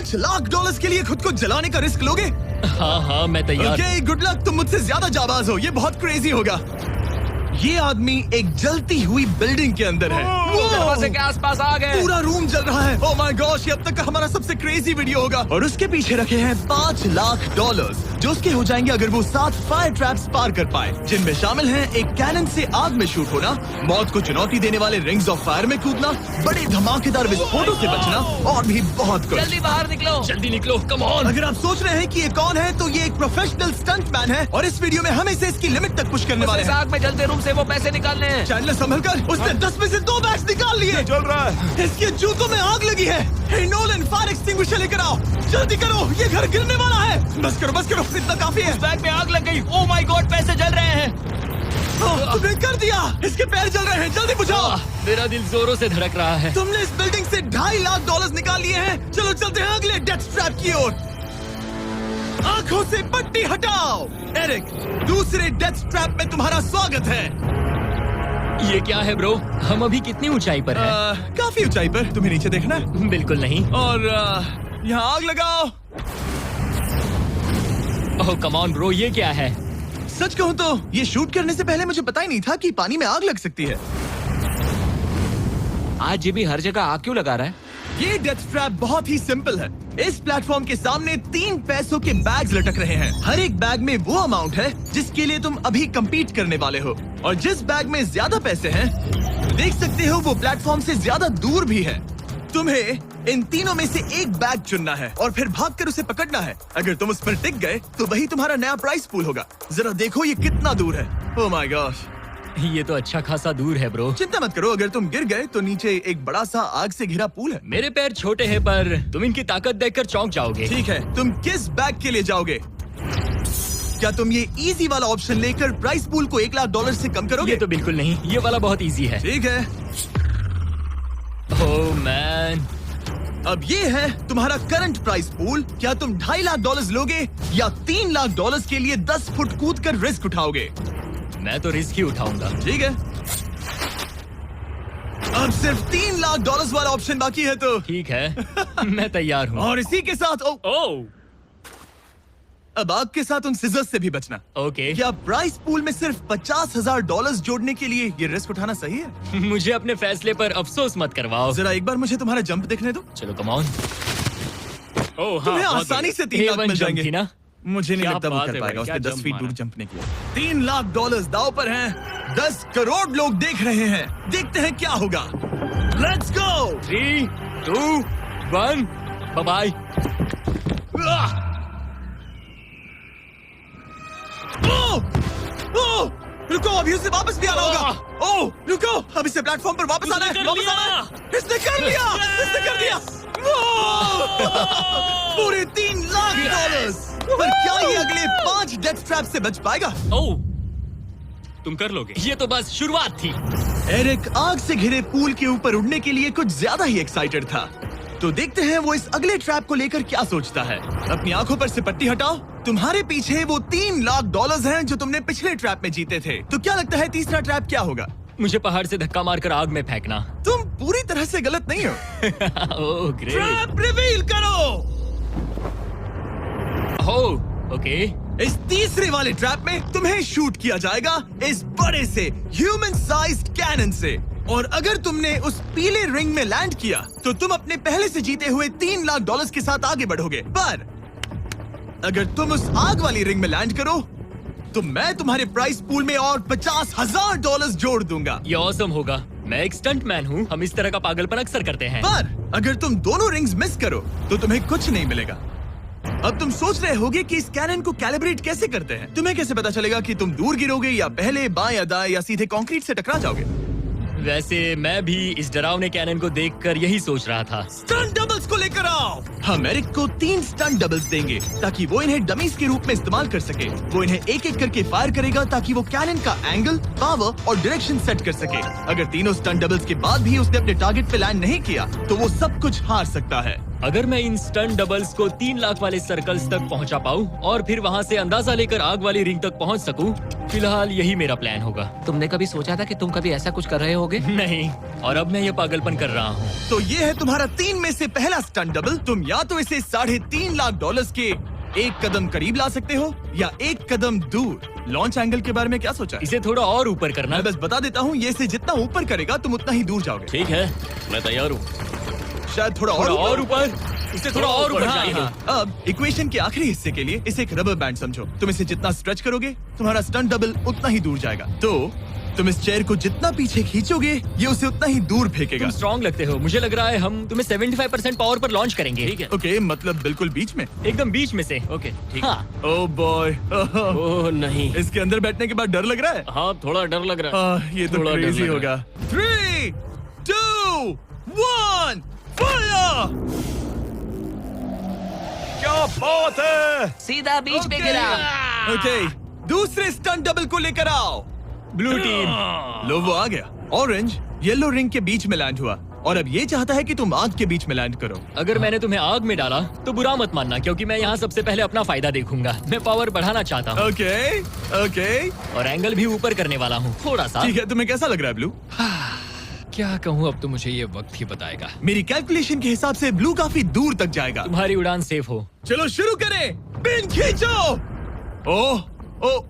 $5 लाख के लिए खुद को जलाने का रिस्क लोगे? हाँ मैं तैयार। ओके, गुड लक, तुम मुझसे ज्यादा जाबाज हो, ये बहुत क्रेजी होगा। ये आदमी एक जलती हुई बिल्डिंग के अंदर है। दरवाजे के आसपास आ गए। पूरा रूम जल रहा है। ओह माय गॉश, ये अब तक का हमारा सबसे क्रेजी वीडियो होगा। और उसके पीछे रखे हैं $5 लाख, जो उसके हो जाएंगे अगर वो 7 फायर ट्रैप्स पार कर पाए, जिनमें शामिल हैं एक कैनन से आग में शूट होना, मौत को चुनौती देने वाले रिंग्स ऑफ फायर में कूदना, बड़े धमाकेदार विस्फोटों से बचना और भी बहुत कुछ। जल्दी बाहर निकलो। जल्दी निकलो, कम ऑन। अगर आप सोच रहे हैं कि ये कौन है, तो ये एक प्रोफेशनल स्टंटमैन है और इस वीडियो में हम इसे इसकी लिमिट तक पुश करने वाले इस हैं। आग में जलते रूम से वो पैसे निकालने हैं। चैनल संभल कर, उसने 10 में से 2 बैग्स निकाल लिए। चल रहा है। इसके जूतों में आग लगी है। हे नोलन, फायर एक्सटिंग्विशर लेकर आओ, जल्दी करो, ये घर गिरने वाला है। बस करो, इतना काफी है। बैग में आग लग गई। ओह माय गॉड, पैसे जल रहे हैं। तुमने कर दिया, इसके पैर जल रहे हैं, जल्दी बुझाओ। मेरा दिल जोरों से धड़क रहा है। तुमने इस बिल्डिंग से $2.5 लाख निकाल लिए हैं। चलो चलते हैं अगले डेथ ट्रैप की ओर। आंखों से पट्टी हटाओ। एरिक, दूसरे डेथ ट्रैप में तुम्हारा स्वागत है। ये क्या है ब्रो? हम अभी कितनी ऊंचाई पर हैं? काफी ऊंचाई पर। तुम्हें नीचे देखना है? बिल्कुल नहीं। और यहाँ आग लगाओ। ओह कम ऑन ब्रो, ये क्या है? सच कहूँ तो ये शूट करने से पहले मुझे पता ही नहीं था कि पानी में आग लग सकती है। आज ये भी हर जगह आग क्यों लगा रहा है? ये डेथ ट्रैप बहुत ही सिंपल है। इस प्लेटफॉर्म के सामने 3 पैसों के बैग्स लटक रहे हैं। हर एक बैग में वो अमाउंट है जिसके लिए तुम अभी compete करने वाले हो, और जिस बैग में ज्यादा पैसे हैं, देख सकते हो वो प्लेटफॉर्म से ज्यादा दूर भी है। तुम्हें इन तीनों में से एक बैग चुनना है और फिर भागकर उसे पकड़ना है। अगर तुम उस पर टिक गए तो वही तुम्हारा नया प्राइस पूल होगा। जरा देखो ये कितना दूर है। ओह माय गॉश, ये तो अच्छा खासा दूर है ब्रो। चिंता मत करो, अगर तुम गिर गए तो नीचे एक बड़ा सा आग से घिरा पूल है। मेरे पैर छोटे हैं पर तुम इनकी ताकत देखकर चौंक जाओगे। ठीक है, तुम किस बैग के लिए जाओगे? क्या तुम ये इजी वाला ऑप्शन लेकर प्राइस पूल को $1 लाख से कम करोगे? ये तो बिल्कुल नहीं, ये वाला बहुत इजी है। ठीक है, ओह मैन, अब ये है तुम्हारा करंट प्राइस पूल। क्या तुम $2.5 लाख लोगे या $3 लाख के लिए 10 फुट कूद कर रिस्क उठाओगे? मैं तो रिस्क ही उठाऊंगा। ठीक है, अब सिर्फ $3 लाख वाला ऑप्शन बाकी है तो ठीक है, मैं तैयार हूँ। और इसी के साथ ओह अब आग के साथ उन सिजर्स से भी बचना। ओके। क्या प्राइस पूल में सिर्फ $50,000 जोड़ने के लिए ये रिस्क उठाना सही है? मुझे अपने फैसले पर अफसोस मत करवाओ। जरा एक बार मुझे तुम्हारा जंप देखने दो। चलो कम ऑन। ओह हाँ, तुम्हें बहुत आसानी बढ़िया। से 3 लाख A1 मिल जंप जाएंगे थी ना? मुझे नहीं क्या लगता वो बात कर है पाएगा। भाई, उसने क्या 10 फीट जंप दूर मारा। जंप नहीं किया। $3 लाख दाव पर हैं। 10 करोड़ लोग देख रहे हैं। देखते हैं क्या होगा। Let's go. 3, 2, 1, bye bye. रुको, अभी उसे वापस भी आना होगा। ओह रुको, अब इसे प्लेटफॉर्म पर वापस आना है। वापस आना है। इसने कर लिया, इसने कर दिया। पूरे $3 लाख। पर क्या ये अगले 5 डेथ ट्रैप से बच पाएगा? ओह, तुम कर लोगे। ये तो बस शुरुआत थी। एरिक आग से घिरे पूल के ऊपर उड़ने के लिए कुछ ज्यादा ही एक्साइटेड था। तो देखते हैं वो इस अगले ट्रैप को लेकर क्या सोचता है। अपनी आंखों पर से पट्टी हटाओ। तुम्हारे पीछे वो $3 लाख हैं जो तुमने पिछले ट्रैप में जीते थे। तो क्या लगता है तीसरा ट्रैप क्या होगा? मुझे पहाड़ से धक्का मारकर आग में फेंकना। तुम पूरी तरह से गलत नहीं हो। Oh great. ट्रैप रिवील करो। Oh okay. इस तीसरे वाले ट्रैप में तुम्हें शूट किया जाएगा इस बड़े से ह्यूमन साइज्ड कैनन से, और अगर तुमने उस पीले रिंग में लैंड किया तो तुम अपने पहले से जीते हुए $3 लाख के साथ आगे बढ़ोगे। पर अगर तुम उस आग वाली रिंग में लैंड करो तो मैं तुम्हारे प्राइस पूल में और $50,000 जोड़ दूंगा। ये ऑसम होगा। मैं एक स्टंट मैन हूँ, हम इस तरह का पागलपन अक्सर करते हैं। पर अगर तुम दोनों रिंग्स मिस करो तो तुम्हें कुछ नहीं मिलेगा। अब तुम सोच रहे होगे कि इस कैनन को कैलिब्रेट कैसे करते हैं। तुम्हें कैसे पता चलेगा कि तुम दूर गिरोगे या पहले बाएं या दाएं या सीधे कंक्रीट से टकरा जाओगे? वैसे मैं भी इस डरावने कैनन को देखकर यही सोच रहा था। स्टंट डबल्स को लेकर आओ। हम एरिक को 3 स्टंट डबल्स देंगे ताकि वो इन्हें डमीज के रूप में इस्तेमाल कर सके। वो इन्हें एक एक करके फायर करेगा ताकि वो कैनन का एंगल, पावर और डायरेक्शन सेट कर सके। अगर तीनों स्टंट डबल्स के बाद भी उसने अपने टारगेट पे लैंड नहीं किया तो वो सब कुछ हार सकता है। अगर मैं इन स्टंट डबल्स को 3 लाख वाले सर्कल्स तक पहुंचा पाऊं और फिर वहां से अंदाजा लेकर आग वाली रिंग तक पहुंच सकूं, फिलहाल यही मेरा प्लान होगा। तुमने कभी सोचा था कि तुम कभी ऐसा कुछ कर रहे होगे? नहीं, और अब मैं ये पागलपन कर रहा हूँ। तो ये है तुम्हारा 3 में से पहला स्टंट डबल। तुम या तो इसे $3.5 लाख के एक कदम करीब ला सकते हो या एक कदम दूर। लॉन्च एंगल के बारे में क्या सोचा है? इसे थोड़ा और ऊपर करना। मैं बस बता देता हूँ, ये इसे जितना ऊपर करेगा तुम उतना ही दूर जाओगे। ठीक है, मैं तैयार हूँ। शायद थोड़ा और ऊपर, इसे थोड़ा और ऊपर हाँ, चाहिए। हाँ। अब इक्वेशन के आखिरी हिस्से के लिए इसे एक रबर बैंड समझो। तुम इसे जितना स्ट्रेच करोगे तुम्हारा स्टंट डबल उतना ही दूर जाएगा। तो तुम इस चेयर को जितना पीछे खींचोगे ये उसे उतना ही दूर फेंकेगा। तुम स्ट्रॉन्ग लगते हो। मुझे लग रहा है हम तुम्हें 75% पावर पर लॉन्च करेंगे। ठीक है, ओके, मतलब बिल्कुल बीच में। एकदम बीच में से। ओके, ठीक। हाँ। ओह बॉय, ओह नहीं। इसके अंदर बैठने के बाद डर लग रहा है। हाँ, थोड़ा डर लग रहा है। ये तो थोड़ा डर क्रेजी लग होगा। रहा 3, 2, 1, फायर! क्या बात है! सीधा बीच में गिरा। ओके, दूसरे स्टंट डबल को लेकर आओ। Blue team. लो वो आ गया। ऑरेंज येलो रिंग के बीच में लैंड हुआ और अब ये चाहता है कि तुम आग के बीच में लैंड करो। अगर मैंने तुम्हें आग में डाला तो बुरा मत मानना, क्योंकि मैं यहाँ सबसे पहले अपना फायदा देखूंगा। मैं पावर बढ़ाना चाहता हूँ ओके, ओके, और एंगल भी ऊपर करने वाला हूँ थोड़ा सा। ठीक है। तुम्हें कैसा लग रहा है ब्लू? क्या कहूँ, अब तो मुझे ये वक्त ही बताएगा। मेरी कैलकुलेशन के हिसाब से ब्लू काफी दूर तक जाएगा। तुम्हारी उड़ान सेफ हो। चलो शुरू करें। पिन खींचो। ओह, ओह,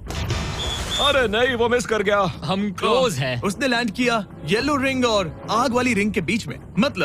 अरे नहीं, वो मिस कर गया। हम क्लोज हैं। उसने लैंड किया येलो रिंग और आग वाली रिंग के बीच में। मतलब